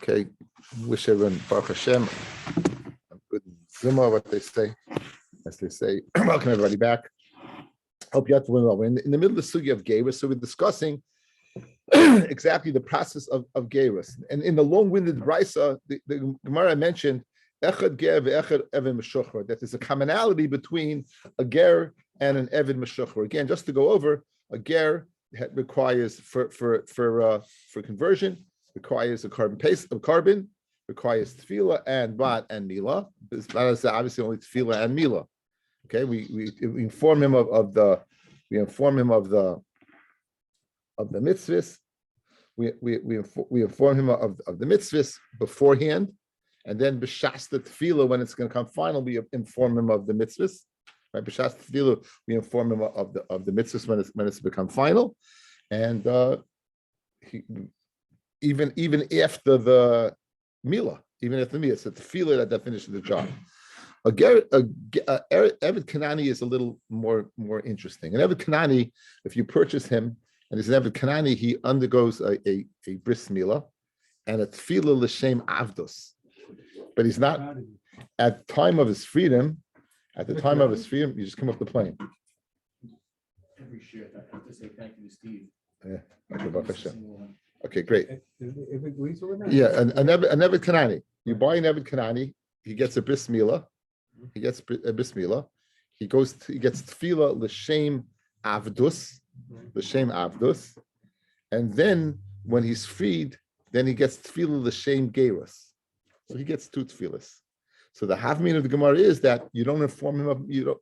Okay, wish everyone Baruch Hashem, a good Zuma, what they say, as they say. Welcome everybody back. Hope you have to win well. We're in the middle of the sugi of Geirus, so we're discussing exactly the process of Geirus. And in the long-winded Brisa, the Gemara mentioned Echad Ger ve'Echad Eved Meshuchar, that there's a commonality between a Ger and an Eved Meshuchar. Again, just to go over, a Ger requires for conversion, requires a carbon paste of carbon, requires tefillah and bat and milah. That is obviously only tefillah and milah. Okay, we inform him of the mitzvahs. We inform him of the mitzvahs beforehand, and then b'shas the tefillah, when it's going to come final, we inform him of the mitzvahs. Right, b'shas tefillah, we inform him of the mitzvahs when it's become final, and even after the milah, it's the tefillah that finishes the job. Eved Kanani is a little more interesting. An Eved Kanani, if you purchase him, and he's an Eved Kanani, he undergoes a bris milah and a tefillah l'shem avdos. But he's not at the time of his freedom. At the time of his freedom, you just come off the plane. Every shift, I have to say thank you to Steve. Yeah. Okay, great. Yeah, an Eved Kanani. You buy an Eved Kanani, he gets a bris milah. He gets a bris milah. He gets tefillah l'shem avdus, and then when he's freed, then he gets tefillah l'shem geirus. So he gets two tefillahs. So the half meaning of the Gemara is that you don't inform him of you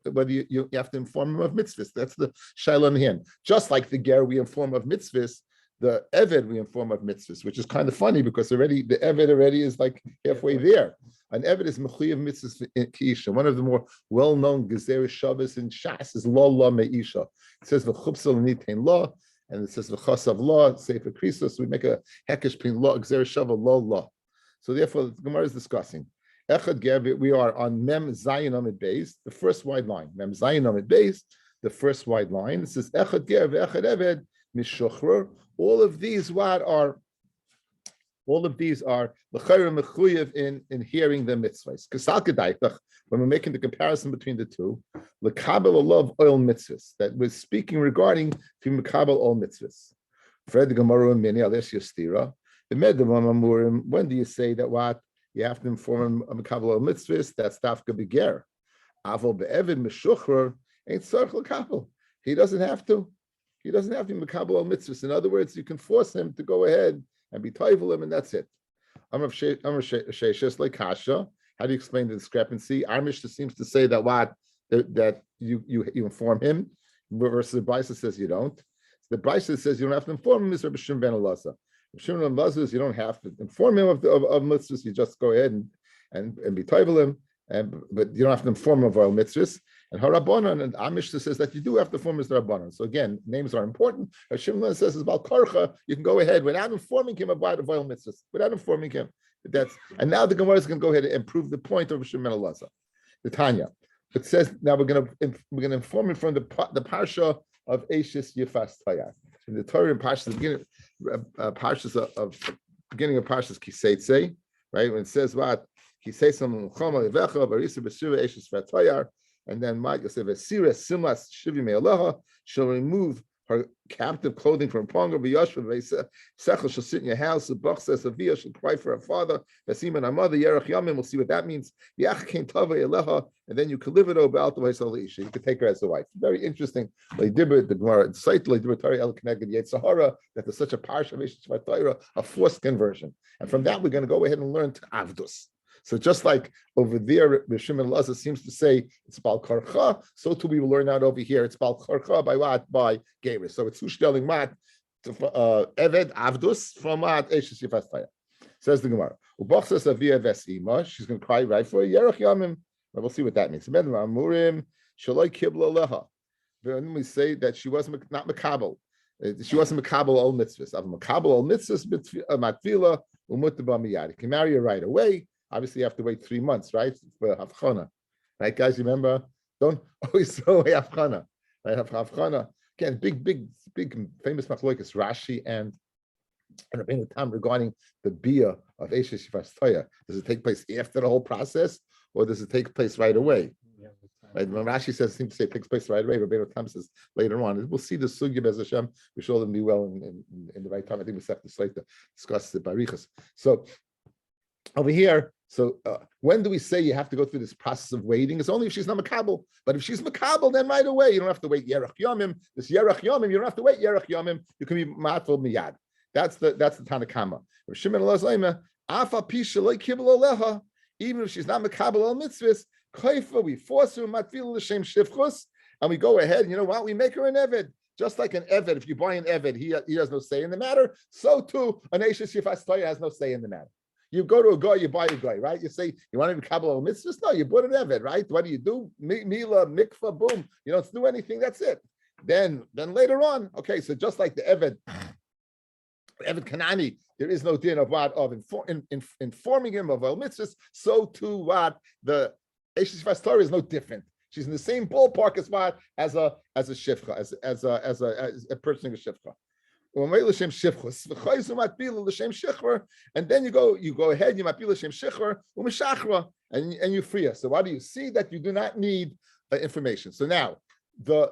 have to inform him of mitzvahs. That's the shaila in him. Just like the ger we inform of mitzvahs, the eved we inform of mitzvahs, which is kind of funny because the eved already is like halfway there. An eved is mechuyev mitzvahs kiisha. One of the more well-known gezeres Shabbos in Shas is lo la meisha. It says v'chupsel nitain la, and it says v'chasav la, sefer krisos. So we make a hekesh between la gezeres Shabbos lo la. So therefore, the Gemara is discussing. Echad ger, we are on mem zayin amid beis, the first wide line. Mem zayin amid beis, the first wide line. It says echad ger ve'echad eved mishuchrer. All of these are l'chayra mechuyev in hearing the mitzvahs. When we're making the comparison between the two, l'kabel olav oil mitzvahs, that we're speaking regarding to mekabel all mitzvahs. Fred the Gemara and mini alesh yastira. When do you say that what you have to inform him of mekabel all mitzvahs? That's dafka beger. Avol be'eved meshuchrer ain't tzarich l'kabel. He doesn't have to. He doesn't have to mekabel al mitzvahs. In other words, you can force him to go ahead and be toivel him, and that's it. Amar sheishes like kasha. How do you explain the discrepancy? Our Mishnah seems to say that you inform him, versus the Brisa says you don't. The Brisa says you don't have to inform him. Is Rabbi Shimon ben Elazar. Shimon ben Elazar is you don't have to inform him of mitzvahs. You just go ahead and be toivel him, but you don't have to inform him of all mitzvahs. And Harabanan and Amishta says that you do have to inform Mr. Rabbanan. So again, names are important. As Shimon says is about karcha, you can go ahead without informing him about the vital mitzvahs, without informing him. And now the Gemara is going to go ahead and prove the point of Shimon Elazar. The Tanya. It says now we're going to inform him from the parsha of Eishis Yifas Tayar. In the Torah in Parshas, the beginning of Parshas Kiseitse, right? When it says what Kiseitse Chama Levecha Barisa B'Shiva Eishis Vatayar. And then Yosef Asira Simlas Shivi Me'alaha shall remove her captive clothing from Ponga V'Yashva Sechel shall sit in your house. The Bach says Avia shall cry for her father. Vasim and her mother Yerach Yamim. We'll see what that means. Yach Kain Tava Eleha, and then you could live it over Alta Vaisalisha. You could take her as a wife. Very interesting. The Gemara cite Tari El Keneged Yetzahara that there's such a parsha of Eishis Vatayra, a forced conversion. And from that we're going to go ahead and learn to Avdus. So just like over there, Shimon Elazar seems to say it's Bal Karcha, so too we will learn out over here. It's Bal Karcha by what? By Geirus. So it's Hushtelling Mat, Eved Avdus from Mat Eishis Yifas Tayar. Says the Gemara. Ubach says Avia Vesima. She's going to cry right for Yerach Yamim. We'll see what that means. Amurim Shaloi Kibla Leha. Then we say that she was not Makabel. She wasn't Makabel all mitzvahs. Of Makabel all mitzvahs, Matvila, Umutaba Miyad. You can marry her right away. Obviously, you have to wait 3 months, right, for Havchana. Right, guys, remember? Don't always throw away Havchana. Right, Havchana. Again, big, famous machlokas, Rashi and And Rabbeinu Tam regarding the bia of Eshes Shifas Toya, does it take place after the whole process, or does it take place right away? Right? When Rashi says, seems to say it takes place right away, Rabbeinu Tam says later on. We'll see the sugya Bez Hashem. We should all them be well in the right time. I think we have to discuss the barichas. So over here, when do we say you have to go through this process of waiting? It's only if she's not makabel. But if she's makabel, then right away you don't have to wait yerach yomim. This yerach yomim, you don't have to wait yerach yomim. You can be matful miyad. That's the Tanakama. Even if she's not makabel al mitzvahs, kaifa, we force her matfil l'shem shifchus, and we go ahead. And you know what? We make her an eved. Just like an eved, if you buy an eved, he has no say in the matter. So too, an Eshes Shifas Toya has no say in the matter. You go to a guy, you buy a guy, right? You say, you want to be kabbalah mitzvahs? No, you bought an eved, right? What do you do? Mila, mikvah, boom. You don't do anything, that's it. Then later on, okay, so just like the eved Kanani, there is no din of what? Of informing him of al mitzvahs, so too what? The Eshes Shifas Torah is no different. She's in the same ballpark as what? As a shifcha, as a person a shifcha. And then you go ahead, you might and you free us. So why do you see that you do not need information? So now the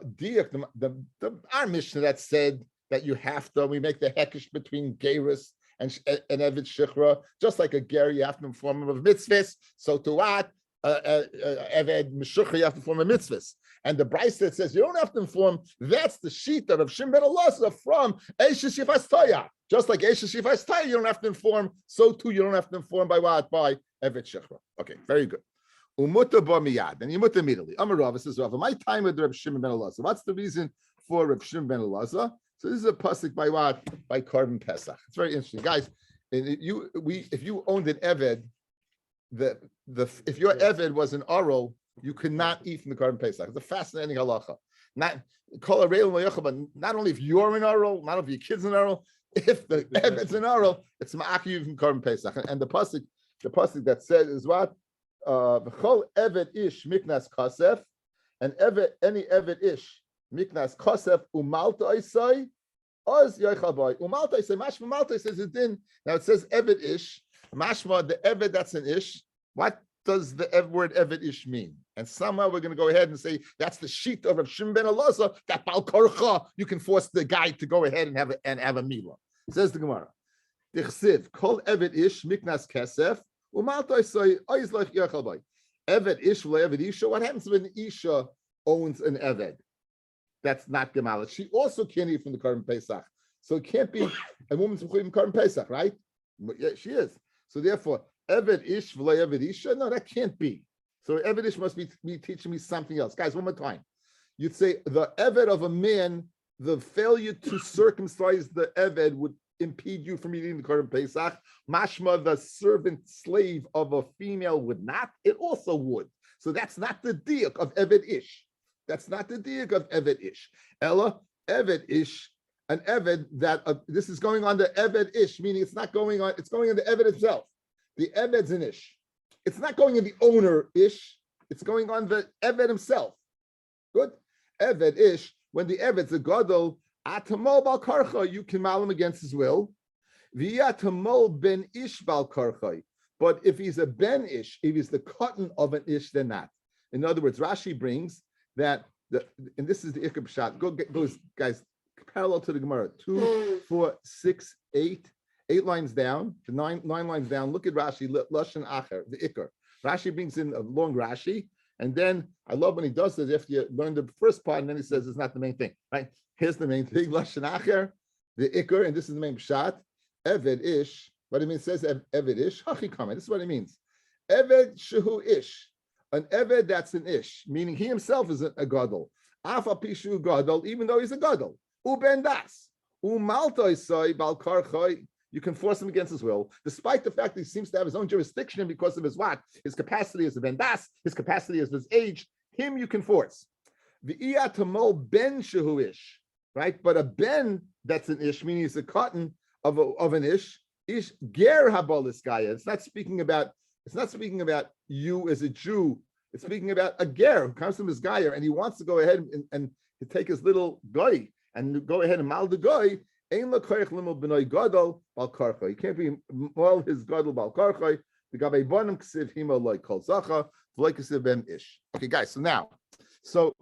our Mishnah that said that you have to, we make the hekish between gerus and eved shichra, just like a ger, you have to inform him of mitzvahs. So to what? Eved Meshucha, you have to inform a mitzvahs. And the Bryce that says you don't have to inform, that's the sheet of Shim ben Elazar from Eshes Shifas Toya. Just like Eshes Shifas Toya, you don't have to inform, so too you don't have to inform by what? By Eved Shechra. Okay, very good. Umuta ba miyad, and you mut immediately. Amar Rav says, Rav, my time with Reb Shimon ben Elazar. What's the reason for Reb Shimon ben Elazar? So this is a pasuk by what? By Korban Pesach. It's very interesting, guys. If you owned an Eved, if your Eved was an Oral, you could not eat from the Korban Pesach. It's a fascinating halacha. Not only if you're an Oral, not if your kid's an Oral, if the Eved's an Oral, it's ma'akiv from Korban Pesach. And the pasuk that said is what? V'chol Eved ish miknas kasef, and any Eved ish miknas kasef umalta isai oz yochal boy umalta isai mashma malta says it in. Now it says Eved ish mashma, the Eved that's an ish. What does the word Eved ish mean? And somehow we're going to go ahead and say that's the sheet of Rav Shimon ben Elazar, that bal korcha, you can force the guy to go ahead and have a milah. Says the Gemara, Dichsiv kol Eved ish miknas kesef umalta isai oz yochal boy. Eved ish v'lo Eved isha. What happens when Isha owns an Eved? That's not Gemala. She also can't eat from the Korban Pesach. So it can't be a woman's from Korban Pesach, right? But yeah, she is. So therefore, Eved ish v'lo Eved isha. No, that can't be. So Eved ish must be teaching me something else. Guys, one more time. You'd say the Eved of a man, the failure to circumcise the Eved would impede you from eating the Korban Pesach. Mashma, the servant slave of a female would not. It also would. So that's not the diuk of Eved ish. That's not the diuk of Eved ish. Ella, Eved ish, an Eved that this is going on the Eved ish, meaning it's not going on, it's going on the Eved itself. The Eved's an ish. It's not going in the owner ish, it's going on the Eved himself. Good? Eved ish, when the Eved's a gadol, atamol bal karcha, you can mal him against his will. V'yatamol ben ish bal karcha. But if he's a ben ish, if he's the cotton of an ish, then not. In other words, Rashi brings that, and this is the Ikab shot. Go get those guys parallel to the Gemara. 2, 4, 6, 8 lines down, to nine lines down. Look at Rashi, Lashon Acher, the Ikar. Rashi brings in a long Rashi, and then I love when he does this after you learn the first part, and then he says it's not the main thing. Right? Here's the main thing, Lashon Acher, the Ikar, and this is the main shot. Eved ish. What it means says Eved ish. Hachikama. This is what it means. Eved shehu ish. An Eved that's an ish, meaning he himself is a gadol. Afa pishu gadol, even though he's a gadol. Uben das. Umalta isai bal karchai. You can force him against his will, despite the fact that he seems to have his own jurisdiction because of his what? His capacity as a ben das, his capacity as his age. Him you can force. The iyatamol ben shehu ish, right? But a ben that's an ish, meaning he's a cotton of an ish ger habolis gaya. It's not speaking about you as a Jew. It's speaking about a ger who comes from his gaya and he wants to go ahead and to take his little goy and go ahead and mal the goy. Ein l'koich limul b'noi gadol bal karcha. He can't be all his gadol bal karcha. The gabei bonim ksiv himo loy kol zacha v'loy ksiv ben ish. Okay, guys. So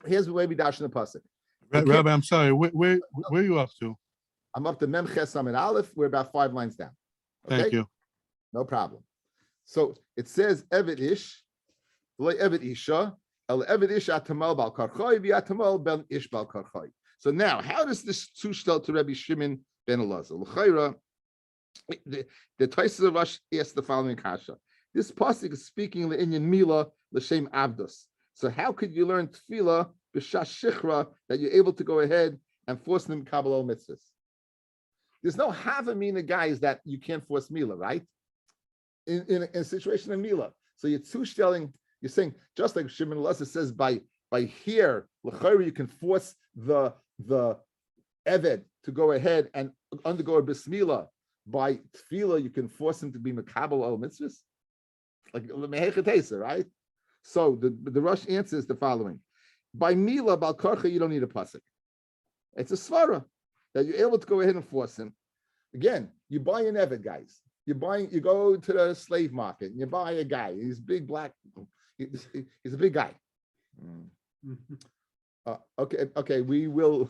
here's the way we dash in the pasuk. Rabbi, I'm sorry. Where are you up to? I'm up to Mem Ches Amid Aleph. We're about 5 lines down. Okay? Thank you. No problem. So it says Eved Ish, v'loy Eved Isha, el Eved Ish atamal bal karchai v'atamal ben ish bal karchai. So now, how does this zushtel to Rabbi Shimon ben Elazar? L'chayra, the Taisel Rosh asked the following kasha. This pasuk is speaking in Mila l'shem Avdos. So how could you learn tefillah b'shash shichra that you're able to go ahead and force them kabbalah mitzvahs? There's no havamina, guys, that you can't force Mila, right? In a situation of Mila. So you're zushtelling, you're saying, just like Shimon Elazar says, by here, l'chayra, you can force the Eved to go ahead and undergo a bismillah. By tefillah, you can force him to be makabel al mitzvahs, like mehechetesa, right? So the Rosh answer is the following: by mila bal karcha, you don't need a pasuk. It's a svara that you're able to go ahead and force him. Again, you buy an Eved, guys. You go to the slave market and you buy a guy. He's big black. He's a big guy. Okay. We will.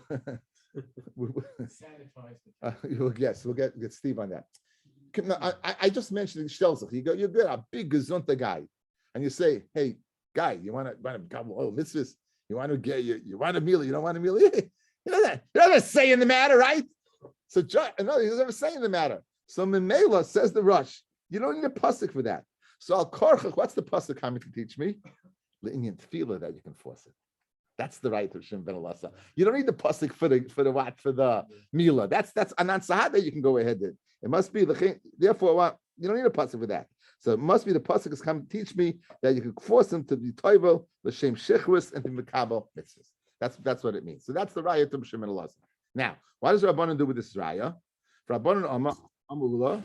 Sanitize We'll get Steve on that. No, I just mentioned Stelzach. You get a big gazunta guy, and you say, "Hey, guy, you want to come? Oh, mitzvahs. You want to get you want a meal? You don't want a meal? You know that. You're never saying the matter, right? So no, he's never saying the matter. So Memela says the Rush. You don't need a pasuk for that. So Al Korchach, what's the pasuk coming to teach me? The Indian tefillah that you can force it. That's the right of Shimon ben Elazar. You don't need the pasuk for the mila. That's anan sahada. You can go ahead with. It must be the therefore what you don't need a pasuk for that. So it must be the pasuk is coming to teach me that you can force him to be toivel l'shem shechris and to mekabel mitzvahs. That's what it means. So that's the raya to Shimon ben Elazar. Now, what does Rabbanan do with this raya? Rabbanan amula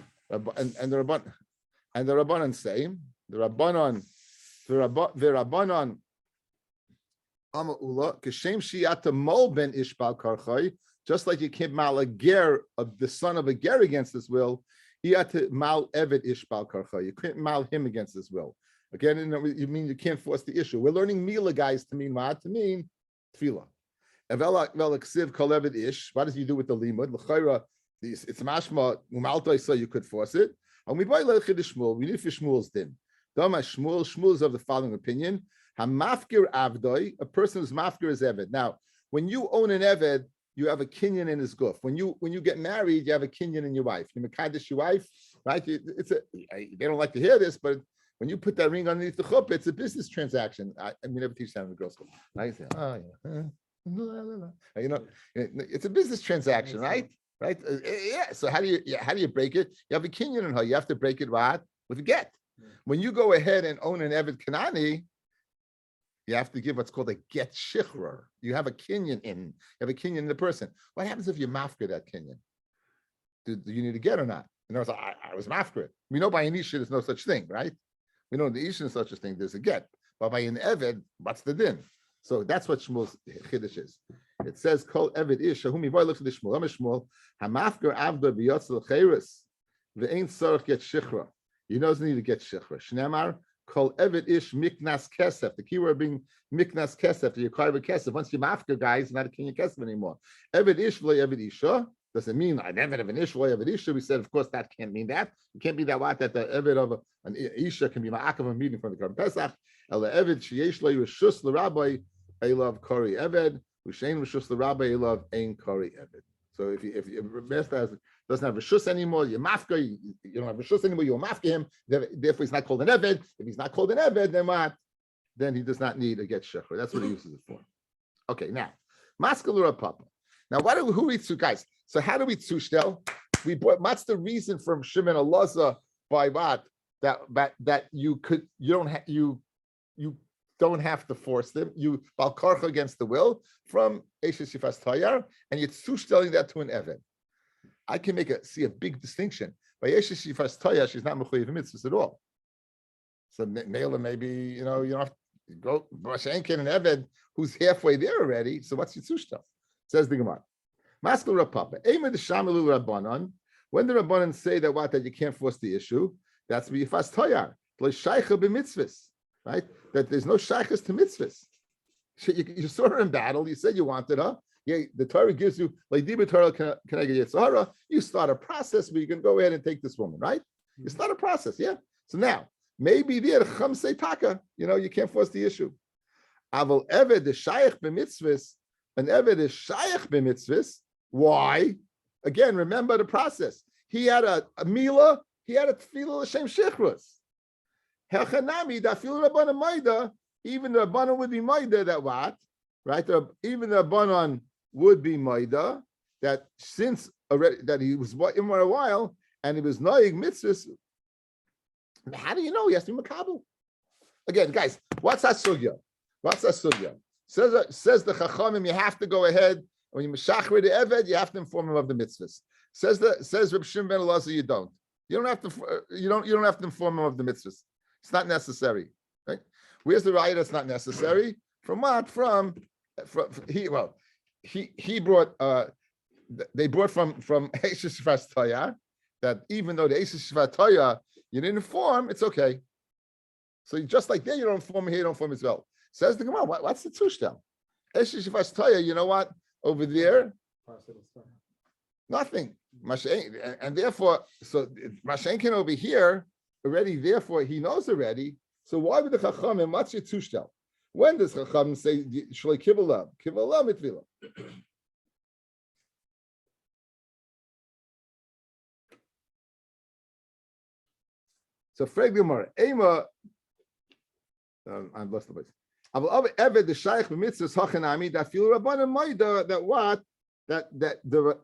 and the Rabbanan say the Rabbanan. Just like you can't mal a ger of the son of a ger against his will, he had to mal evet ishbal karcha. You couldn't mal him against his will. Again, you mean you can't force the issue. We're learning mila, guys, to mean what? To mean tefillah. What does he do with the limud? L'chayra, it's mashma umalto, so you could force it. And we buy lechid Shmuel. We need for Shmuel's din. Dama Shmuel is of the following opinion. Hamafkir avdoi, a person who's mafkir is eved. Now, when you own an eved, you have a kinyan in his guf. When you get married, you have a kinyan in your wife. You mekadesh your wife, right? They don't like to hear this, but when you put that ring underneath the chuppah, it's a business transaction. We never teach that in the girls' school. I say, oh yeah, it's a business transaction, right? Right? Yeah. So how do you break it? You have a kinyan in her. You have to break it what? With a get. When you go ahead and own an eved kanani, you have to give what's called a get shichrer. You have a kinyan in the person. What happens if you mafker that kinyan? Do you need to get or not? And I was like, I was mafker. We know by an isha there's no such thing, right? We know in the isha is such a thing, there's a get. But by an eved, what's the din? So that's what Shmuel's chiddush is. It says, "Kol eved isha humi boy look at the Shmuel. I'm a Shmuel. Hamafker avda biyotzel chayris ve'ein tzarich get shichra. You know, doesn't need to get shichra. Shnemar kol eved ish miknas kesef. The key word being miknas kesef. You acquire a kesef. Once you mafker, guys, not a king of kesef anymore. Eved ish v'lo eved isha doesn't mean an eved of an ish v'lo eved isha. We said, of course, that can't mean that. It can't be that what that the eved of an isha can be ma'akav a meeting from the Korban Pesach. El eved sheyesh lo yishus l'rabbi elav kori eved ushein rishus l'rabbi elav ein kori eved. So if your master doesn't have rishus anymore, you're mafka, you don't have rishus anymore, you'll mafka him, therefore he's not called an eved. If he's not called an eved, then what? Then he does not need a get shechur. That's what he uses it for. Okay, now, maskalura papa. Now, who reads guys? So how do we tzushtel? What's the reason from Shimon Elazar by what? That you don't have to force them. You balkarcha against the will from Eshes Yifas Tayar, and you're tzushtelling that to an eved. I can see a big distinction. By Eshes Yifas Tayar, she's not mechuyev mitzvahs at all. So Mela, maybe you don't have to go Bashenkin and Eved, who's halfway there already. So what's your tzushtel? Says the Gemara. Maskal Rapapa. Ema the Shamalu Rabbanon. When the Rabbanon say that you can't force the issue, that's B'yifas Toyar. Shaycha b'mitzvahs, right? That there's no shaychas to mitzvahs. You saw her in battle. You said you wanted her. Yeah, the Torah gives you like Dibur Torah can I get Yitzhara. You start a process where you can go ahead and take this woman, right? You start a process, yeah. So now maybe there Chum say taka, you can't force the issue. Aval eved the shayach b'mitzvahs, an eved is shayach b'mitzvahs. Why? Again, remember the process. He had a mila. He had a tefillah l'shem shichrus. Hechanami dafil rabbanon maida. Even the rabbanon would be maida that what, right? Even the rabbanon would be maida that since already that he was in for a while and he was noig mitzvahs. How do you know he has to be makabel? Again, guys, what's that sugya? Says the chachamim, you have to go ahead when you meshachre the eved, you have to inform him of the mitzvahs. Says Reb Shimon ben Elazar, you don't. You don't have to inform him of the mitzvahs. It's not necessary. Right? Where's the raya that's not necessary? From what? From he brought they brought from Eishes Shvat Toya that even though the Eishes Shvat Toya you didn't inform, it's okay. So just like there, you don't inform me here, you don't inform as well. Says the Gemara, what's the tushtel? Eishes Shvat Toya, you know what? Over there, nothing. And therefore, so Mashenkin over here already, therefore he knows already. So why would the Chachamim, what's your tushtel? When does Chachamim say Shloi Kivalah Mitvila? So Freg Gemara, Ema, I've lost the place. Eved the Shaykh b'mitzvahs hachanami that feel Rabbanan Maida that what that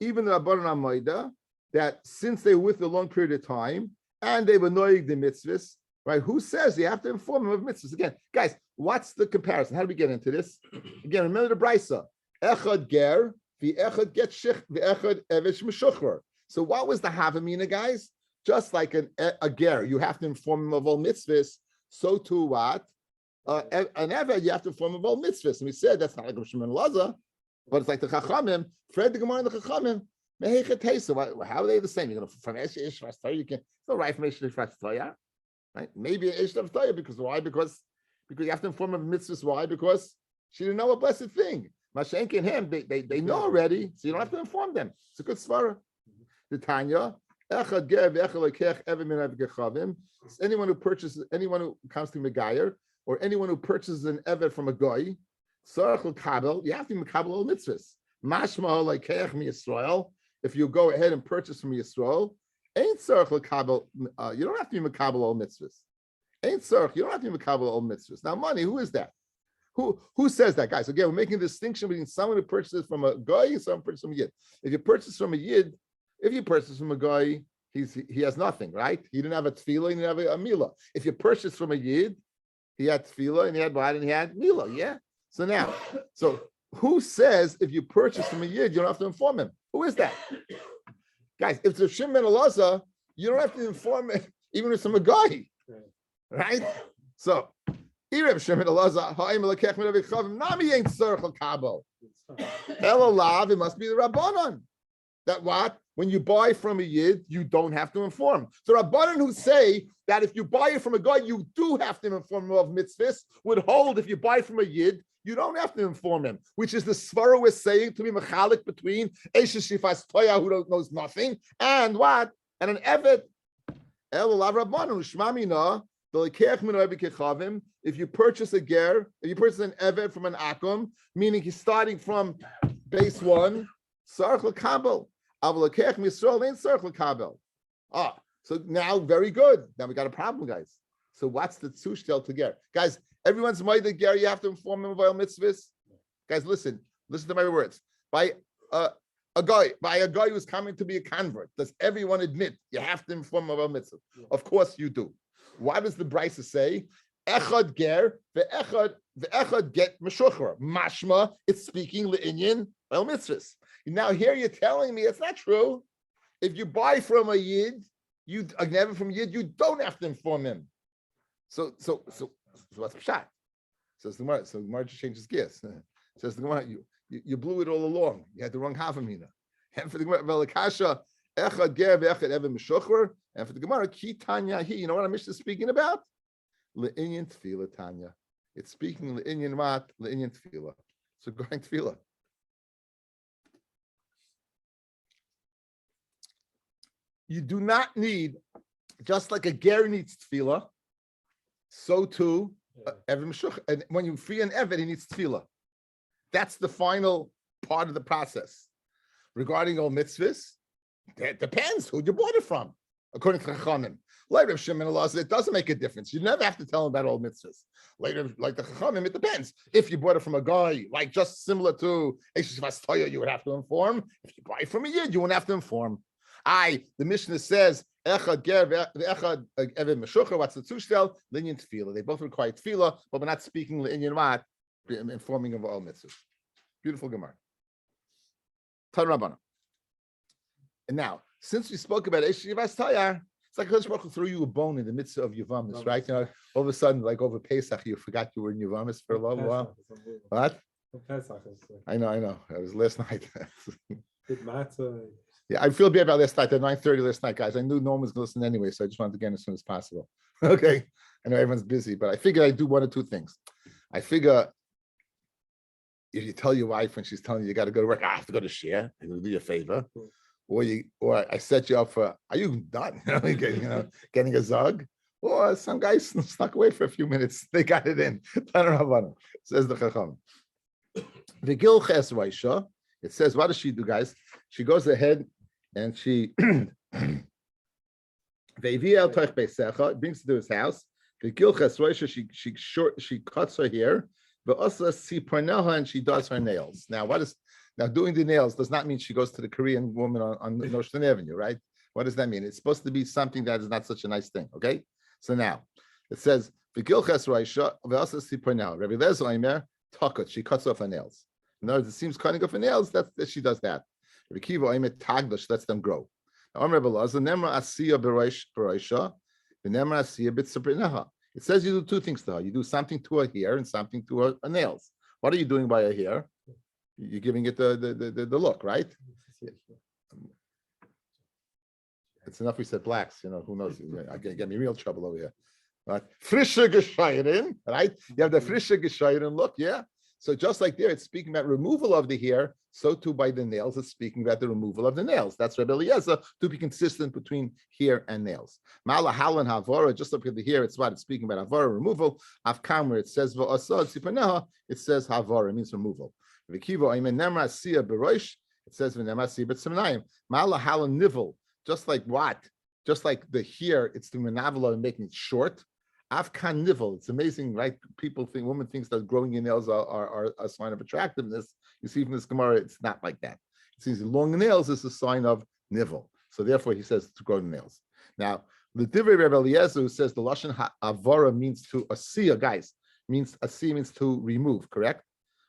even the Rabbanan Maida that since they were with a long period of time and they were knowing the mitzvahs, right? Who says you have to inform them of mitzvahs? Again, guys, what's the comparison? How do we get into this? Again, remember the brisa. Echad ger, the echad get shich, the echad evish meshuchar. So what was the havamina, guys? Just like a ger, you have to inform him of all mitzvahs. So too what? An eved, you have to inform him of all mitzvahs. And we said that's not like Rosh Hashanah, but it's like the chachamim. Fred the Gemara and the chachamim. How are they the same? You're going to from Esh V'Toya. You can't. It's not right from Esh V'Toya, right? Maybe Esh V'Toya because why? Because you have to inform him of mitzvahs. Why? Because she didn't know a blessed thing. Mashenki and him, they know already, so you don't have to inform them. It's a good svara. The Tanya. Anyone who purchases, anyone who comes to Megayer, or anyone who purchases an eved from a goy, you have to be makabel all mitzvahs. Mashma like mi Yisrael. If you go ahead and purchase from Yisrael, ain't tzarich l'kabel. You don't have to be makabel all mitzvahs. Ain't tzarich. You don't have to be makabel all mitzvahs. Now, money. Who is that? Who says that, guys? Again, we're making a distinction between someone who purchases from a goy and someone who purchases from a yid. If you purchase from a yid, if you purchase from a goy, he has nothing, right? He didn't have a tefillah, he didn't have a milah. If you purchase from a yid, he had tefillah and he had what and he had milah. Yeah. So now, who says if you purchase from a yid, you don't have to inform him? Who is that? Guys, if it's a Shimon ben Elazar, you don't have to inform him, even if it's from a guy. Right? So, Ireb Shimon ben Elazar, ha'im lekech min avichavim, nami ain't tzarich l'kabel. Elolav, it must be the Rabbanon. That what? When you buy from a yid, you don't have to inform. So Rabbanan who say that if you buy it from a guy, you do have to inform him of mitzvahs, would hold if you buy from a yid, you don't have to inform him, which is the svara we're saying to be mechalik between Eishes Shifas Toya, who knows nothing, and what? And an eved. If you purchase a ger, if you purchase an eved from an akum, meaning he's starting from base one, sarch l'kabel. So now, very good. Now we got a problem, guys. So what's the tzushtel to ger? Guys, everyone's made the ger, you have to inform him of all mitzvahs. Guys, listen to my words. By a guy who's coming to be a convert, does everyone admit you have to inform him of all mitzvahs? Yeah. Of course you do. Why does the brisa say? Echad ger, the echad get meshuchar. Mashma, it's speaking le'inyan all mitzvahs. Now here you're telling me it's not true. If you buy from a yid, never from yid, you don't have to inform him. So what's pshat? Says the Gemara. So the Gemara just changes gears. Says the Gemara, you blew it all along. You had the wrong havamina. And for the Gemara, Velakasha, Echad Ger ve'Echad Even Meshuchar. And for the Gemara, Ki Tanya Hi. You know what our Mishnah is speaking about? Le'inyan Tefillah Tanya. It's speaking Le'inyan Mat, Le'inyan Tefillah. So going Tefillah. You do not need, just like a ger needs tefillah, so too Evan Meshuch. And when you free an Evan, he needs tefillah. That's the final part of the process. Regarding all mitzvahs, it depends who you bought it from, according to Chachamim. Like Rav Shimon Allah said, it doesn't make a difference. You never have to tell him about all mitzvahs. Later, like the Chachamim, it depends. If you bought it from a guy, like just similar to Eshes Vastoya, you would have to inform. If you buy it from a yid, you won't have to inform. The Mishnah says, Echad ger ve'echad Even Meshuchar. What's the tushtel? Linyan tefillah. They both require tefillah, but we're not speaking linyan mat, informing of all mitzvahs. Beautiful Gemara. Tan Rabbana. And now, since we spoke about Eish Yivas Tayar, it's like Kodesh Baruch Hu threw you a bone in the midst of Yevamot, right? You know, all of a sudden, like over Pesach, you forgot you were in Yevamot for a long while. What? I know. It was last night. It matters. Yeah, I feel bad about last night. At 9:30 last night, guys. I knew no one was going to listen anyway, so I just wanted to get in as soon as possible. Okay. I know everyone's busy, but I figured I'd do one or two things. I figure if you tell your wife when she's telling you got to go to work, I have to go to share, it'll do you a favor. Or I set you up for, are you done? Getting a zug. Or some guys snuck away for a few minutes. They got it in. Says the Chacham. Vigil Ches Raisha. It says, what does she do, guys? She goes ahead and she brings it to his house. She cuts her hair, but also and she does her nails. Now doing the nails does not mean she goes to the Korean woman on Noshtan Avenue, right? What does that mean? It's supposed to be something that is not such a nice thing, okay? So now it says Rabbi Lezer Omer Takut. She cuts off her nails. In other words, it seems cutting off her nails. That she does that. Rabbi Kiva Omer Tagdash lets them grow. Now, Rabbi Lezer Nemra Asiya Beroisha, Nemra Asiya B'Tzabrineha. It says you do two things to her. You do something to her hair and something to her nails. What are you doing by her hair? You're giving it the look, right? It's enough we said blacks, who knows? I can get me real trouble over here. Right? Frische Gescheirin, right? You have the frische Gescheirin look, yeah? So just like there, it's speaking about removal of the hair, so too by the nails, it's speaking about the removal of the nails. That's Rabbi Eliezer, to be consistent between hair and nails. Mala halan havora, just like the hair, it's speaking about havora, removal. Afkam, where it says v'asad sipaneha, it says havora, it means removal. V'kivo aimen nemra siya beroish, it says v'nemra siya b'tzimnayim. Mala halan nivel, just like what? Just like the hair, it's the menavela and making it short. Afkan nivel, it's amazing, right? Women thinks that growing your nails are a sign of attractiveness. You see from this Gemara, it's not like that. It seems long nails is a sign of nivel. So therefore, he says to grow the nails. Now, the Divrei Rebbe Eliezer, who says the lashon avara means to asiya, guys, asiya means to remove, correct?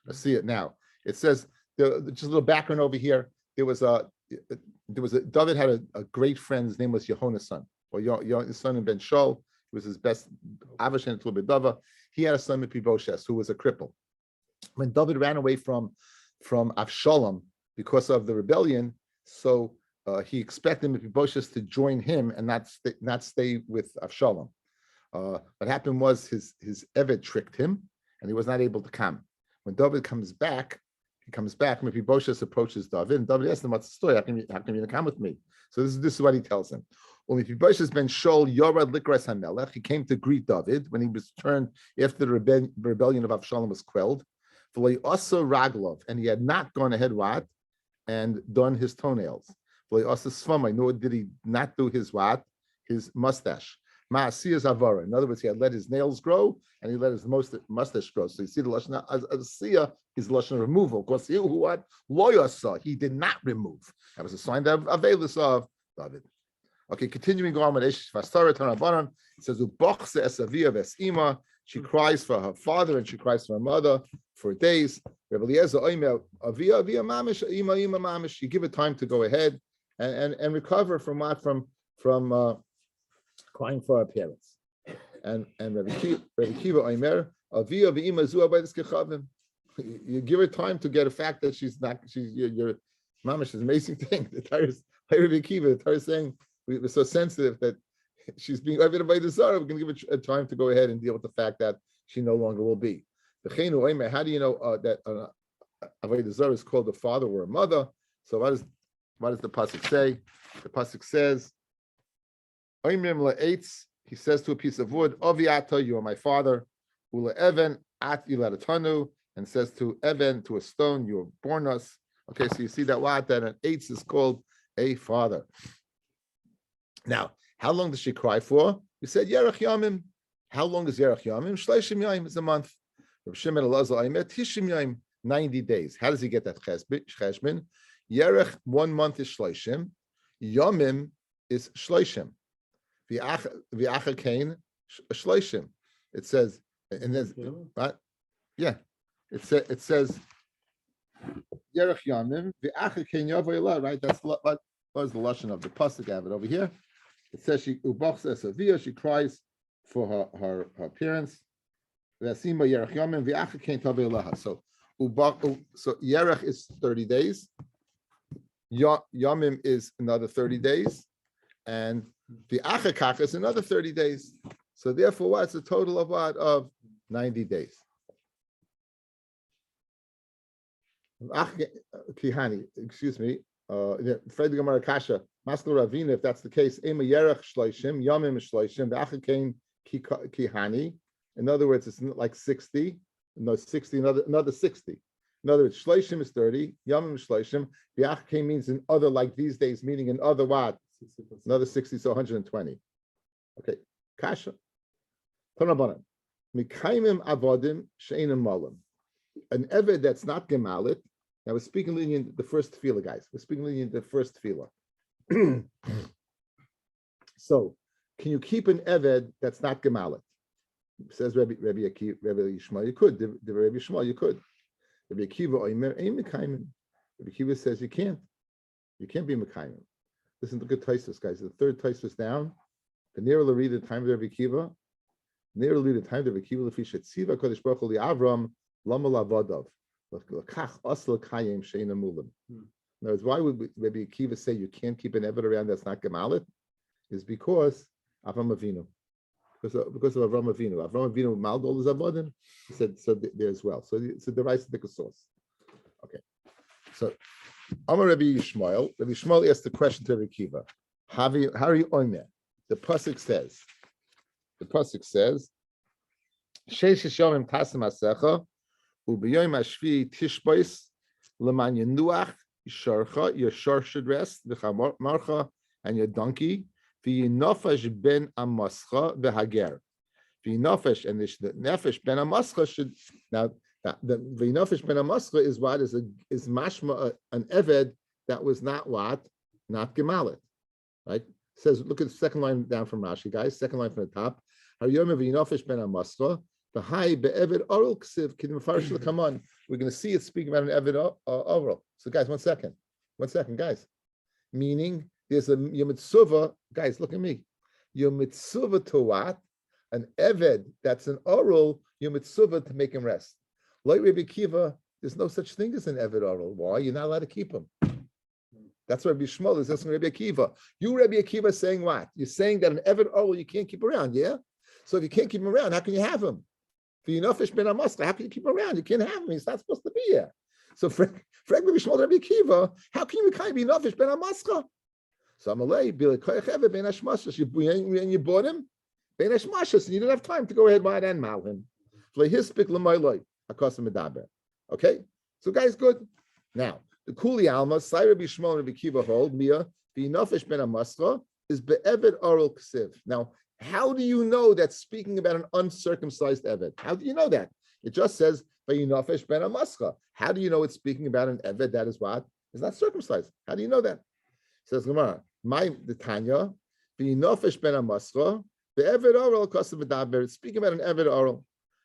Asiya. Now it says just a little background over here. David had a great friend. His name was Yehonasan, or his son Ben Shaul. He was his best Avashan to Bidava. He had a son Mephibosheth who was a cripple. When David ran away from Avshalom because of the rebellion, so he expected Mephibosheth to join him and not stay with Avshalom. What happened was his Eved tricked him, and he was not able to come. When David comes back, Mephibosheth approaches David, and David asks him, "What's the story? How come you didn't come with me?" So this is what he tells him. Well, Mephibosheth ben Shaul Yorad Likras HaMelech, he came to greet David when he returned after the rebellion of Avshalom was quelled. V'lei asa raglov, and he had not gone ahead and done his toenails. V'lei asa svamai, nor did he not do his mustache. Ma'asiyas avara. In other words, he had let his nails grow and he let his mustache grow. So you see the lashon asiya is the lashon removal. Because he did not remove. That was a sign of avelus of David. Okay, continuing on with Eish Vastara Tanabanan, it says Ubochse Esavia Vesima. She cries for her father and she cries for her mother for days. Rabbi Eliezer Omer Avia Mamish Ima Mamish. You give it time to go ahead and recover from what from crying for her parents. And Rabbi Kiva Omer Avia V'Ima Zua by the Skechavim. You give her time to get a fact that you're Mamish is an amazing thing. The Torah is Rabbi Akiva. The Torah is saying we're so sensitive that she's being over by the Zara. We're going to give it a time to go ahead and deal with the fact that she no longer will be. How do you know that Avodah Zarah is called a father or a mother? So what does the pasuk say? The pasuk says, he says to a piece of wood, Oviata, you are my father. Ula Even, at Iladatanu, and says to Even, to a stone, you have born us. Okay, so you see that an eitz is called a father. Now, how long does she cry for? We said Yerach Yamim. How long is Yerach Yamim? Shleishim Yamim is a month. Rav Shimon Elazar Aimet, Hishim Yamim, 90 days. How does he get that cheshbon? Yerach, 1 month is Shleishim. Yamim is Shleishim. V'acha kain Shleishim. It says, and there's, right? Yeah. It says Yerach Yamim, v'acha kain yavoyla, right? That's what was the lashon of the pasuk. I have it over here. It says she cries for her parents. So Yerach is 30 days. Yamim is another 30 days, and the Achakach is another 30 days. So therefore, what's a total of what? Of 90 days. Kihani, excuse me. Fred Gemara Kasha, Maskal Ravina, if that's the case, Ema Yerach Shloishim, Yamim Shloishim, the Achakain Kihani. In other words, it's like 60, no 60, another 60. In other words, Shloishim is 30, Yamim is Shloishim. The Achakain means in other, like these days, meaning in other what? Another 60, so 120. Okay, Kasha. Tanabanan. Mikaimim avodim she'enim malim. An eved that's not gemalit. Now we're speaking in the first tefillah, guys. We're speaking in the first tefillah. So, can you keep an eved that's not gemalit? Says Rabbi Yishmael, you could. The Rabbi Yishmael, you could. Rabbi Akiva oimer ein mekaimim. Rabbi Akiva says you can't. You can't be mekaimim. Listen, look at Taisus, guys. The third Taisus down. The nearer to read the time of Rabbi Akiva. Nearer to read the time of Rabbi Akiva. Lefi shetziva kodesh baruch hu li'Avram lama lavadav. L'kach asla kayim she'ena mulim. In other words, why would Rabbi Akiva say you can't keep an eved around that's not gemalit? Is because Avram Avinu. Because of Avram Avinu. Avram Avinu mald all his avodim. He said so there as well. So the rice to take a sauce. Okay. So Amar Rabbi Yishmael. Rabbi Yishmael asked the question to Rabbi Akiva. How are you on there? The pasuk says. Sheish yomim tasim asecha u'b'yom hashvi tishbois l'man yenuach yisharcha, your shor should rest v'chamarcha, and your donkey v'yinofash ben amascha v'hager v'yinofash, and the nefesh ben amascha should now. The v'yinofash ben amascha is what is mashma an eved that was not what, not gemalit, right? It says, look at the second line down from Rashi, guys. Second line from the top. We're going to see it speaking about an eved oral. So, guys, one second, guys. Meaning, there's a mitzvah. Guys, look at me. Your mitzvah to what? An eved that's an oral. Your mitzvah to make him rest. Like Rabbi Akiva, there's no such thing as an eved oral. Why? You're not allowed to keep him. That's what Rabbi Shmuel is asking Rabbi Akiva. You, Rabbi Akiva, is saying what? You're saying that an eved oral you can't keep around, yeah? So if you can't keep him around, how can you have him? If you know fish ben amascha, how can you keep him around? You can't have him. He's not supposed to be here. So for Rabbi Shmuel, Rabbi Akiva, how can you be no fish ben amascha? So Amalei bilikoyach eved ben hashmashas. You bought him ben hashmashas, and you didn't have time to go ahead and mal him. Flehispik l'mayloi akasim medaber. Okay, so guys, good. Now. The Kuli Alma, Sai Rabbi Shmuel and Rabbi Akiva hold, Mia, the Inofish ben Amascha, is Be'eved Oral Ksiv. Now, how do you know that's speaking about an uncircumcised Eved? How do you know that? It just says, Be'inofish ben Amascha. How do you know it's speaking about an Eved that is what? Is not circumcised. How do you know that? It says Gemara, the Tanya, Be'inofish ben Amascha, Be'eved Oral Kosav Medaber. It's speaking about an Eved Oral.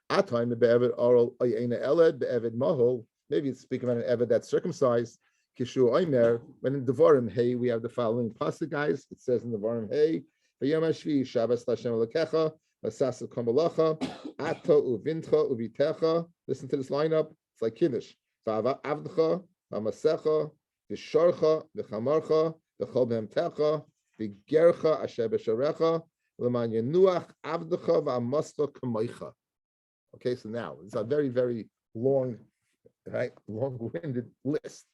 Atayim Be'eved Oral, Ayena Eled, Be'eved Mahol. Maybe it's speaking about an eved that's circumcised. Kishu Oimer. When in Devarim Hey, we have the following pasuk, guys. It says in Devarim Hey, V'yom hashvi Shabbos Lashem Elokecha, V'sasav Kamalacha, Ato Uvintcha Uvitecha. Listen to this lineup. It's like Kiddush. V'avdcha, V'amasecha, v'sharcha v'chamarcha v'chol behemtecha v'gercha asher b'sharecha l'man yenuach avdecha v'amascha kamoicha. Okay, so now it's a very, very long, right, long-winded list.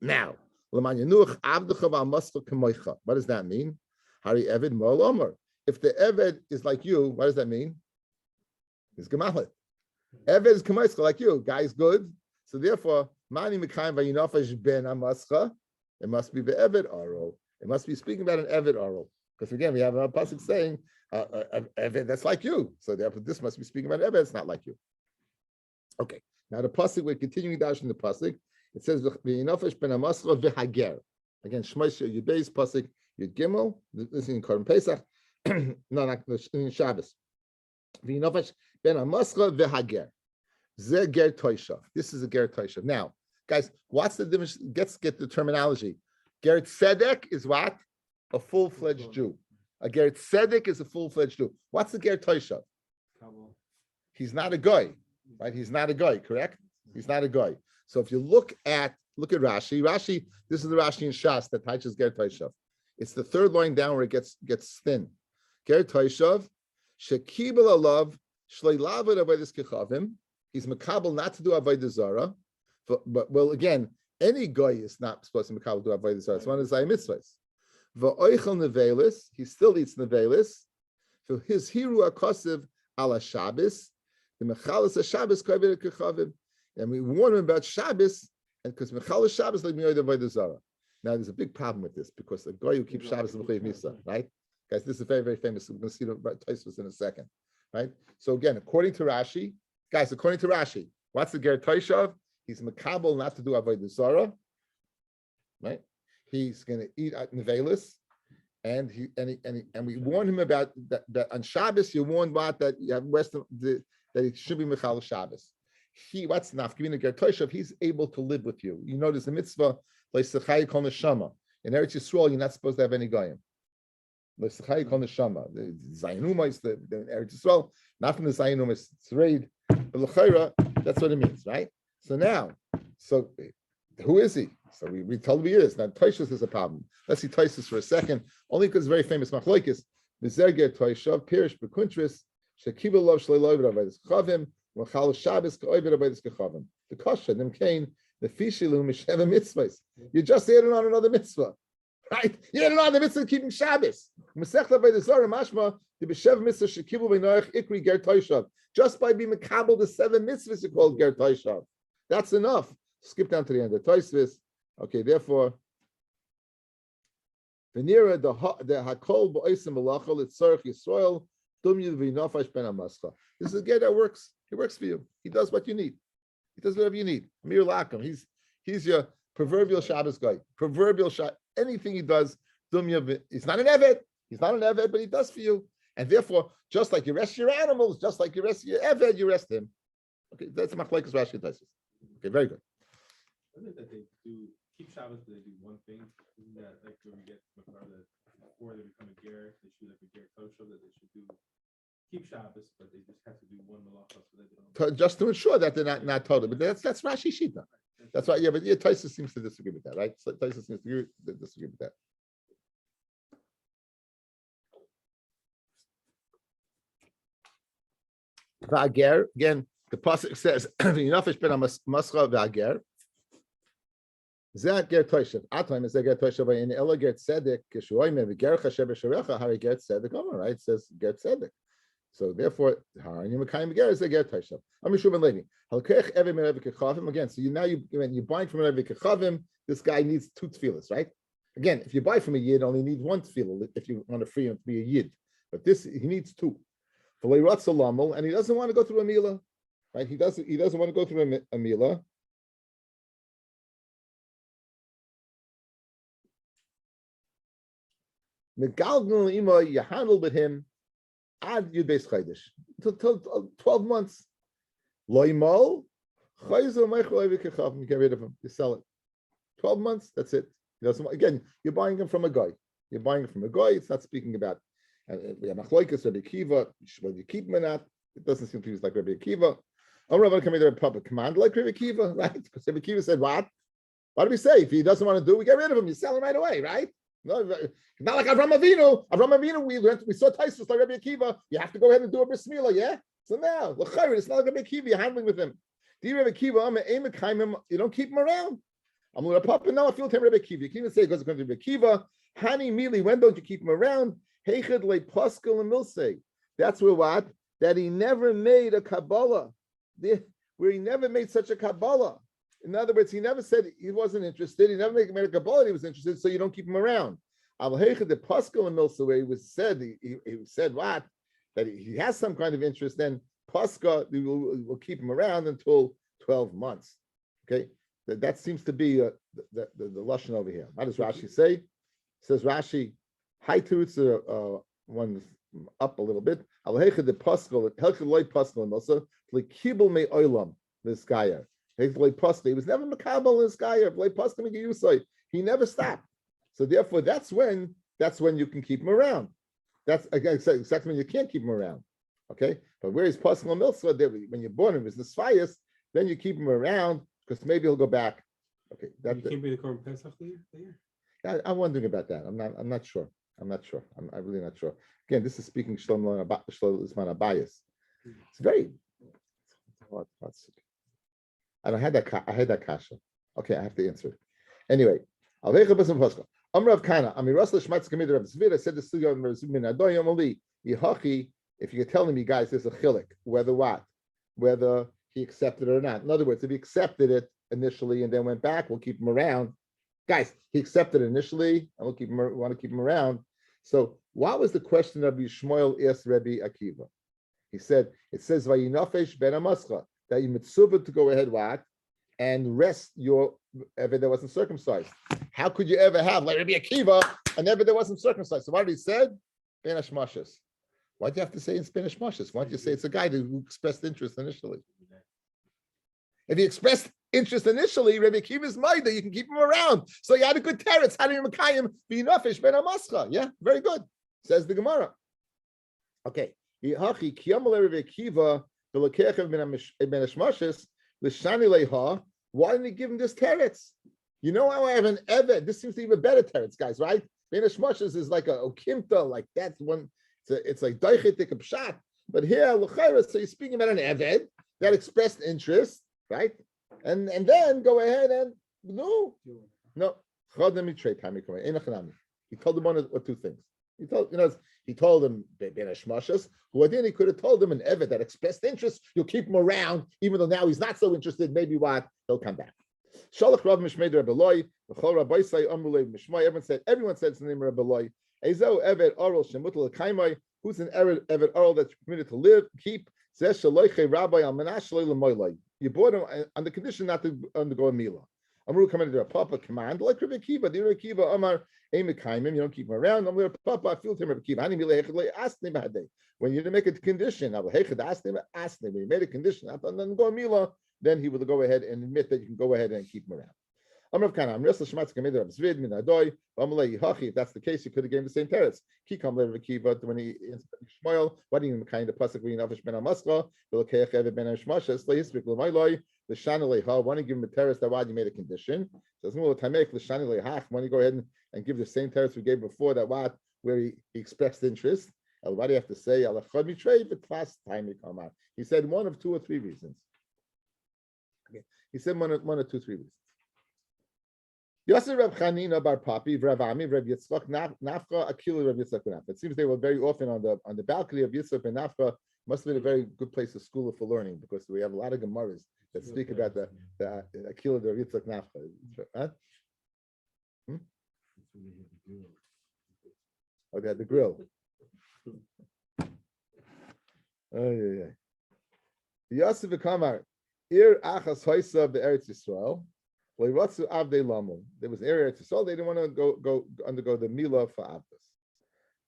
Now, l'man yenuach avdecha v'amascha kamoicha. What does that mean? Hari Eved Mol Omer. If the Eved is like you, what does that mean? It's Gemalit. Eved is Kamaischa like you. Guy's good. So therefore, Mani Mekayim Vayinofash Ben Amascha. It must be the Eved Aro. It must be speaking about an Eved Aro. Because again, we have a pasuk saying, Eved that's like you. So therefore, this must be speaking about Eved. It's not like you. Okay. Now the pasuk, we're continuing dash in the pasuk. It says Vayinofash Ben Amascha v'Hager. Again, Shmosh Yudbeis pasuk. Yud Gimel, this is in Korban Pesach, no, not in Shabbos. V'inofash ben Amascha v'Hager. Ze ger toishav. This is a ger toishav. Now, guys, what's the difference? Let's get the terminology. Ger tzedek is what? A full-fledged Jew. A ger tzedek is a full-fledged Jew. What's the ger toishav? He's not a guy, right? He's not a guy, correct? He's not a guy. So if you look at Rashi, this is the Rashi in Shas that teaches ger toishav. It's the third line down where it gets thin. Ger Toishav, Shekibel Alav, Shleilavid Avodas Kechavim. He's makabel not to do Avodah Zara. But well, again, any guy is not supposed to makabel do Avodah Zara. It's one of the Zayim Mitzvahs. V'oichel Nevelis, he still eats Nevelis. For his Hiru Akosiv ala Shabbos, the Mechalis Shabbos Kovet Kechavim. And we warn him about Shabbos, and because Mechalis Shabbos like Miyod Avodah Zara. Now, there's a big problem with this because the guy who keeps Shabbos is Mechayiv Misa, right? Guys, this is very, very famous. We're going to see the Tosfos in a second, right? So again, according to Rashi, what's the Ger Toshav? He's Makabel not to do Avodah Zarah, right? He's going to eat at Nevelis, and we warn him about that on Shabbos. You warn about that you have that it should be Mechal Shabbos. What's Nafkamina Ger Toshav? He's able to live with you. You know, there's a mitzvah. In Eretz Yisrael, you're not supposed to have any goyim. The Zayinuma is the Eretz Yisrael, not from the Zayinuma, it's raid. But l'chayra, that's what it means, right? So now, who is he? So we told him he is. Now Toishus is a problem. Let's see Toishus for a second, only because it's very famous machlokes. Mizerger Toishav, Pirish Bekuntris, Shekibel Lov Shleilovid Avodas Kechavim, Machal Shabbos Ka'ovid Avodas Kechavim. The Kosher, them Kain. The fishilu misheva mitzvahs. You just added on another mitzvah, right? You added on the mitzvah of keeping Shabbos. Masechta by the Zohar mashma the b'shev mitzvah shekibu b'noach ikri ger toishav. Just by being makabel the 7 mitzvahs you called ger toishav. That's enough. Skip down to the end of Tosfos. Okay, therefore, v'nira the hakol b'oisim malachol itzarich Yisrael dum yud v'nofash ben amascha. This is a guy that works. He works for you. He does what you need. He does whatever you need. Amir Lakum. He's your proverbial Shabbos guy. Proverbial Shabbos. Anything he does, he's not an Eved. He's not an Eved, but he does for you. And therefore, just like you rest your animals, just like you rest your Eved, you rest him. Okay, that's Machlekes Rashi does. Okay, very good. Isn't it that they do keep Shabbos, but they do one thing? Isn't that like when we get Makar that before they become a ger, they should like a ger kosher that they should do keep Shabbos, but they just have to do one malacha so that they don't. Just to ensure that they're not total, but that's Rashi Shita. That's right. Yeah, but Tosfos seems to disagree with that, right? So Tosfos seems to disagree with that. V'ager, again, the pasuk says, "V'yinafish ben mascha v'ager." Zeh ger toishav. Atam is ger toishav in ela ger tzedek kishuayme v'ger chasher b'sharecha hari ger tzedek omer. Right? It says ger tzedek. So therefore, again, so you when you buy from an Kechavim, this guy needs 2 tefillas, right? Again, if you buy from a yid, only needs 1 tefillah if you want to free him to be a yid. But this he needs 2. And he doesn't want to go through a milah, right? He doesn't want to go through a milah. You handle with him. Ad Yud Beis Chodesh till 12 months. Loimal, you get rid of him. You sell it. 12 months. That's it. He doesn't. Again, you're buying him from a guy. It's not speaking about. We have Machlokes Rabbi Akiva. Whether you keep him or not, it doesn't seem to be like Rabbi Akiva. I'm Rabbi coming to a public command like Rabbi Akiva, right? Because Rabbi Akiva said what? What do we say? If he doesn't want to do it, we get rid of him. You sell him right away, right? No, not like Avram Avinu. Avram Avinu, we saw Taisus like Rabbi Akiva. You have to go ahead and do a bris milah, yeah? So now, it's not like Rabbi Akiva. You're handling with him. Do you Rabbi Akiva? You don't keep him around. I'm going to pop in now. I feel to Rabbi Akiva. You can even say it goes to Rabbi Akiva. Hani Mili, when don't you keep him around? Heichad le Pascal and Milsei. That's where what? That he never made a Kabbalah. Where he never made such a Kabbalah. In other words, he never said he wasn't interested. He never made a Kabbalah. He was interested, so you don't keep him around. Al Heichad the Pascal and Milsei, where he said what? That he has some kind of interest. Then Pascha will keep him around until 12 months. Okay, that seems to be the lashon over here. What does Rashi say? Says Rashi, high truths are one up a little bit. The Pascal, Helchid loy Pascal and also lekibul me oilam this guy. He was never makabel this guy. He never stopped. So therefore, that's when you can keep him around. That's exactly when you can't keep him around. Okay, but where is Pascal and Milsa? When you're born in business fires, then you keep him around because maybe he'll go back. Okay, You can't be the Korban Pesach there? I'm wondering about that. I'm not sure. I'm really not sure. Again, this is speaking Shlomo Isman Abayis. It's very. I had that kasha. Okay, I have to answer it. Anyway, Amrav Kana. Amirasla Shmatz Kamid Rav Zvir. I said this to you on Razubin Adoyam Ali. Yihachi. If you could tell me, guys, there's a chilik. Whether he accepted it or not. In other words, if he accepted it initially and then went back, we'll keep him around. Guys, he accepted it initially, and we want to keep him around. So, what was the question Rabbi Shmuel asked Rabbi Akiva? He said, it says, Vayinafesh ben Amascha, that you mitzvah to go ahead, what? And rest your Eved that wasn't circumcised. How could you ever have, like Rabbi Akiva, an Eved that wasn't circumcised? So, what did he say? Ben Hashmashas. Why do you have to say in Spanish Moshes? Why don't you say it's a guy who expressed interest initially? If he expressed interest initially, Rabbi Akiva's mind that you can keep him around. So you had a good teretz. How do you makayim v'inafish ben amascha? Yeah, very good. Says the Gemara. Okay. Why didn't he give him this teretz? You know how I have an eved. This seems to be even better teretz, guys, right? Ben Hashmashas is like a okimta, like that's one. It's like daichetik pshat. But here, so you're speaking about an eved that expressed interest, right? And then go ahead and no. He told him one or two things. He told him Ben Hashmashas, who then he could have told him an eved that expressed interest. You'll keep him around, even though now he's not so interested. Maybe what he'll come back. Shalach Rav Mishmei Rabbi Loi, V'chol Rabbi Say Amrulei Mishmai. Everyone said it's the name of Rabbi Loi. Ezo Eved Oral Shemutal Kaimai. Who's an Eved Oral that's permitted to live, keep? Zeh Shaloiche Rabbi Al Manash Lemoilai. You bought him on the condition not to undergo a milah. Amru coming to Papa command like Rabbi Akiva. The Rabbi Akiva Amar Eimekaimim. You don't keep him around. I'm Papa. I feel to him Rabbi Akiva. Hani milah hechad ask him hadei. When you make a condition, hechad ask him. When you made a condition not to undergo a milah, then he will go ahead and admit that you can go ahead and keep him around. Amrav Kana, Amrisla Shmatz Kamid Rav Zvid Min Adoy, Amalei Yihachi. If that's the case, you could have given the same teretz. Kikam Lev Akiva when he Shmuel. What do you kind of pasuk when Nafish Ben Amascha? V'Lokeach Eved Ben Hashmashas Lehisvik L'Mayloi L'Shani Leha. Why don't you give him a teretz that why you made a condition? Says Mul Tamek L'Shani Lehach. Why don't you go ahead and give the same teretz we gave before that what where he expressed interest? What do you have to say? Alachad Mitrei V'Tlas Time come out. He said one of two or three reasons. Okay. He said one or two, 3 reasons. Yosef Reb Chanina Bar Papi, Rav Ami, Rav Yitzchak, Nafcha, Akilu, Rav Yitzchak, Nafcha. It seems they were very often on the balcony of Yitzchak and Nafcha. Must have been a very good place of school for learning because we have a lot of Gemaras that speak about the Akilu, Rav Yitzchak, Nafcha. Huh? Oh, they had the grill. Oh yeah. Yosef Kamar, Ir Achas Hoisa be'Eretz Yisrael. There was an area to sell. They didn't want to go undergo the milah for Avdas.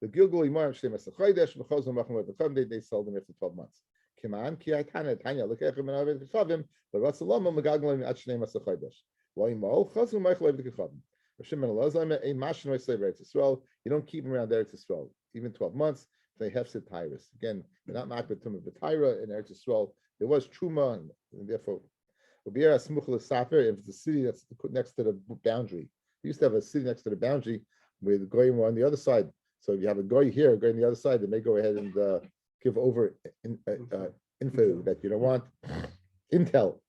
The Gilgal Imam Shem Esachaydesh v'Chozim Macham they sold them after 12 months. Kiman ki Tanya look at him and Aved Kechavim but Rasulullah Megaglim at Shnei Esachaydesh. Why Mol Chozim Machal Aved Kechavim. Hashem and Allah Zayim a Mashnoi Slave Eretz Yisrael. You don't keep them around Eretz Yisrael even 12 months. They have said Tyrus again. They're not makbet tumah b'Tyra in Eretz Yisrael. There was truma and therefore. If it's a city that's next to the boundary, we used to have a city next to the boundary where the goyim were on the other side. So if you have a goy here, a goy on the other side, they may go ahead and give over info that you don't want. Intel.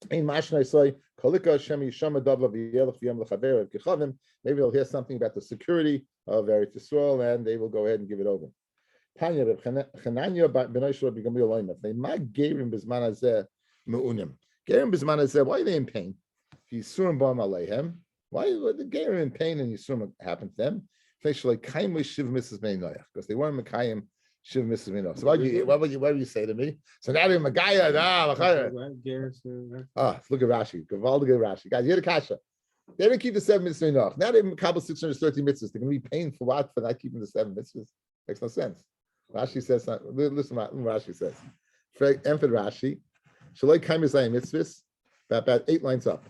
Maybe they'll hear something about the security of Eretz Yisrael and they will go ahead and give it over. Tanya, why are they in pain? Why would the Gerim in pain and Yisurim happen to them? Because they weren't Mekayim Shiv Mrs. Mino. So what would you say to me? So now they're Megaya. Look at Rashi. Gavaldige Rashi. Guys, hear the kasha. They didn't keep the 7 mitzvahs enough. Now they Makabel 630 mitzvahs. They're going to be paying for what? For not keeping the 7 mitzvahs? Makes no sense. Rashi says, listen what Rashi says. Enfed Rashi. Shaloi Kaim Yisayim mitzvahs. About 8 lines up.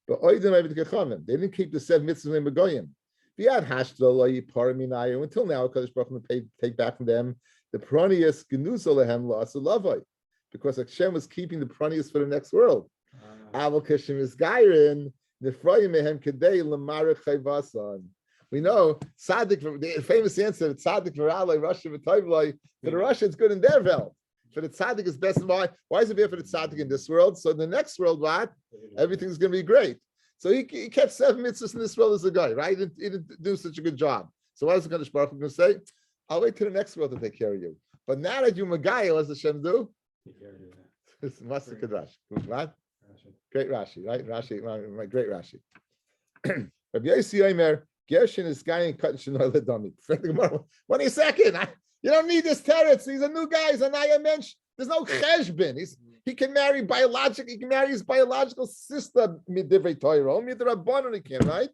But they didn't keep the 7 mitzvahs in Begoyim. Until now, Kadosh Baruch Hu take back from them the pranius genuzalehem la'asalavai, because Hashem was keeping the pranius for the next world. Aval kashem is gairin nefrayim mehem kedei l'marech chayvasan. We know tzaddik. The famous answer: tzaddik v'ralei Russia v'toivlei. For the Russia, it's good in their world. For the tzaddik is best. Why is it bad for the tzaddik in this world? So in the next world, what? Everything's going to be great. So he kept 7 mitzvahs in this world as a guy, right? He didn't do such a good job. So what is the Kadosh Baruch Hu going to say? I'll wait till the next world to take care of you. But now that you Magaya, what does Hashem do? Take care of you. It's Master Kadosh. What? Great Rashi, right? Rashi, my great Rashi. Rabbi Yossi Omer, Gershon is guy and cut Shinoy Ledami. Wait a second. You don't need this teretz. He's a new guy. He's a naya mensch. There's no cheshbin. He can marry biological. He can marry his biological sister. Midivrei Torah. Only the Rabbanon he can, right?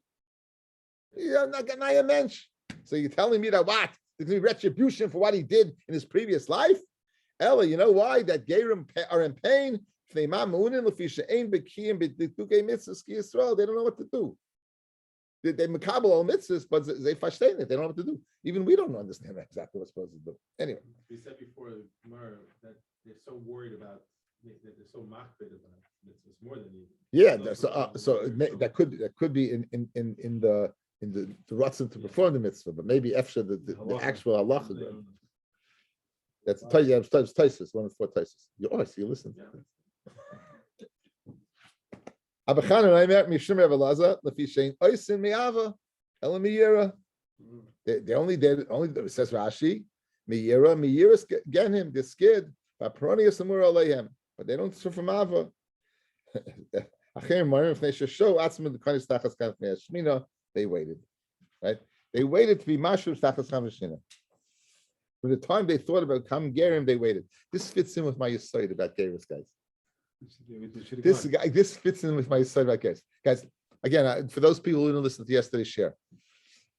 He's not a naya mensch. So you're telling me that what? There's going to be retribution for what he did in his previous life? Ella, you know why? That Gerim are in pain. They don't know what to do. They makabel all mitzvahs, but they fashtein it. They don't know what to do. Even we don't understand exactly what we're supposed to do. Anyway. We said before, Gemara, that they're so worried about, that they're so makbid about mitzvahs more than you. Yeah, that could be in the ratzon to perform the mitzvah, but maybe after the actual halacha. That's Taisus, one of the 4 Taisus. I see you listen. Abachanan, I met Mishum Evelaza, Lafishain, Oisin Meava, Elamiyera. They only did, it says Rashi, Miyera, get him, they're scared, Papronius Amur Alehem, but they don't suffer from Ava. They waited, right? They waited to be Mashur Tachas Chamashina. From the time they thought about Kam Gerim, they waited. This fits in with my aside about Gerim, guys. This fits in with my side about guys. Again, for those people who didn't listen to yesterday's share,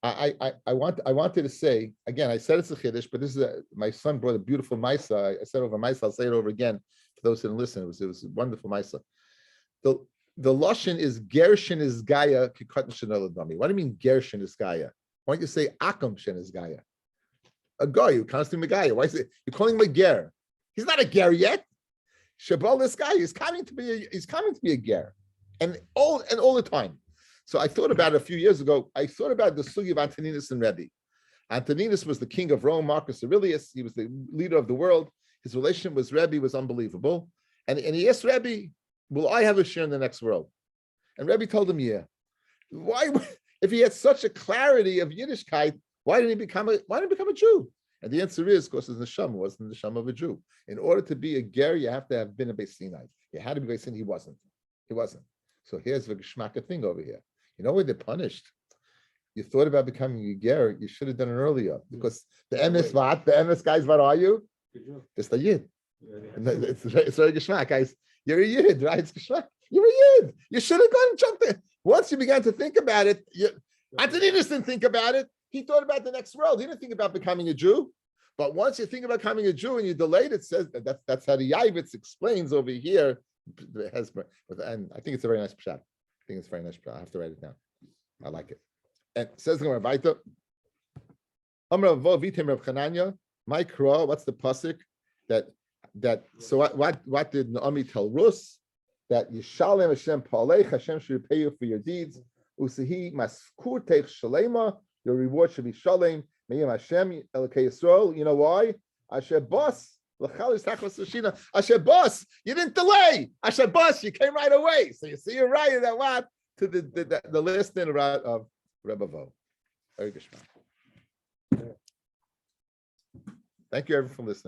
I wanted to say again. I said it's a chiddush, but this is my son brought a beautiful ma'isa. I said over ma'isa. I'll say it over again for those who didn't listen. It was a wonderful ma'isa. The lashon is Gershon is Gaia kikatan shenoladami. What do you mean Gershon is Gaia? Why don't you say Akam shen is Gaia? A guy who comes to Megaya. Why is it you're calling him a ger? He's not a ger yet. Shabal, this guy is coming to be a ger, and all the time. So I thought about it a few years ago. I thought about the sugi of Antoninus and Rabbi. Antoninus was the king of Rome, Marcus Aurelius. He was the leader of the world. His relationship with Rabbi was unbelievable. And he asked Rabbi, "Will I have a share in the next world?" And Rabbi told him, "Yeah." Why, if he had such a clarity of Yiddishkeit, why didn't he become a Jew? And the answer is, of course, his neshama wasn't the neshama of a Jew. In order to be a ger, you have to have been a Beis Sinai. You had to be Beis Sinai. He wasn't. So here's the geschmacka thing over here. You know where they're punished? You thought about becoming a ger, you should have done it earlier. Because the emes guys, what are you? It's the yid. It's very geschmack, guys. You're a yid, right? It's geschmack. You're a yid. You should have gone and jumped in. Once you began to think about it, Antoninus didn't think about it. He thought about the next world. He didn't think about becoming a Jew. But once you think about becoming a Jew and you delayed, it says that's how the Yavitz explains over here. And I think it's a very nice pshat. I think it's a very nice pshat. I have to write it down. I like it. And it says the Gemara Baita. Amar Vo Vitim Rav Chananya. My Kra. What's the pasuk that? So what did Naomi tell Rus? that Yishalem Hashem Pa'alech, Hashem should repay you for your deeds. Usahi Maskur Teich Shalema, your reward should be Shalem. Mayim Hashem Elokei Yisrael. You know why? Asher Bas. Asher Bas, you didn't delay. Asher Bas, you came right away. So you see, you're right in that lot to the list in of Rebbe Vo. Very good. Thank you everyone for listening.